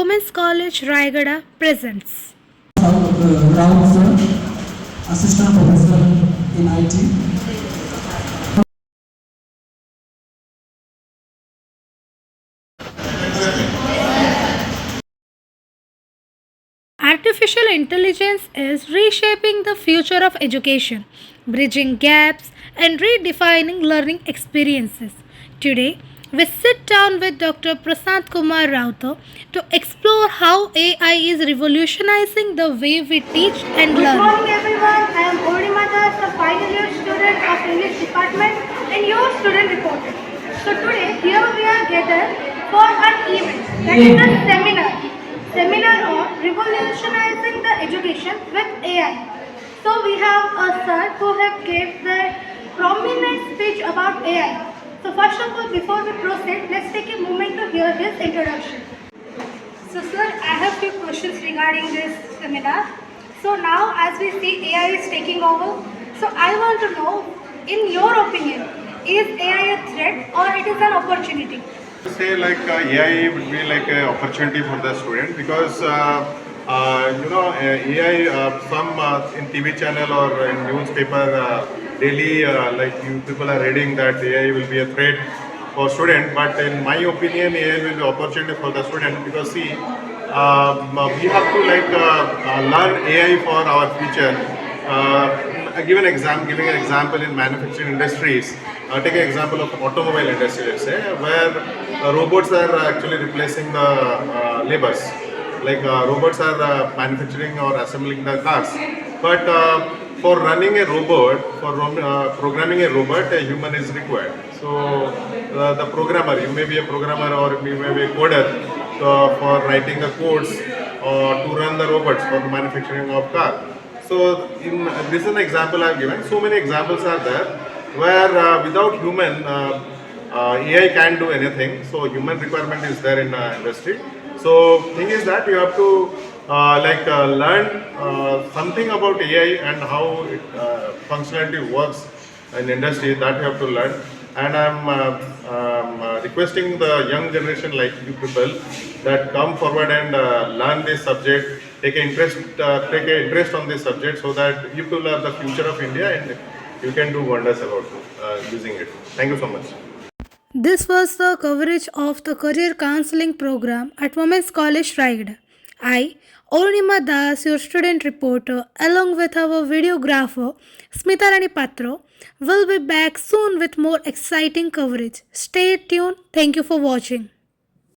Women's College Raigada presents. Rahul sir, assistant professor in IT. Artificial intelligence is reshaping the future of education, bridging gaps, and redefining learning experiences. Today, we sit down with Dr. Prasad Kumar Rauta to explore how AI is revolutionizing the way we teach and Good learn. morning everyone, I am Purnimata, the final year student of English department and your student reporter. So today here we are gathered for an event that is a seminar on revolutionizing the education with AI. So we have a sir who have gave the prominent speech about AI. So first of all, before we proceed, let's take a moment to hear his introduction. So sir, I have few questions regarding this seminar. So now as we see AI is taking over, so I want to know, in your opinion, is AI a threat or it is an opportunity? Say like AI would be like an opportunity for the student because AI some in TV channel or in newspaper daily like you people are reading that AI will be a threat for student, but in my opinion AI will be opportunity for the student because see we have to like learn AI for our future. Giving an example in manufacturing industries. Take an example of automobile industry, let's say, where robots are actually replacing the labors. Like robots are manufacturing or assembling the cars. But for running a robot, programming a robot, a human is required. So the programmer, you may be a programmer or you may be a coder for writing the codes or to run the robots for the manufacturing of car. So this is an example I've given. So many examples are there where without human AI can't do anything. So human requirement is there in industry. So thing is that you have to learn something about AI and how it, functionality works in industry, that you have to learn. And I'm requesting the young generation like you people that come forward and learn this subject, take an interest on this subject, so that you people are the future of India and you can do wonders about using it. Thank you so much. This was the coverage of the Career Counseling Program at Women's College Raigada. I, Ornima Das, your student reporter, along with our videographer Smita Rani Patro, will be back soon with more exciting coverage. Stay tuned. Thank you for watching.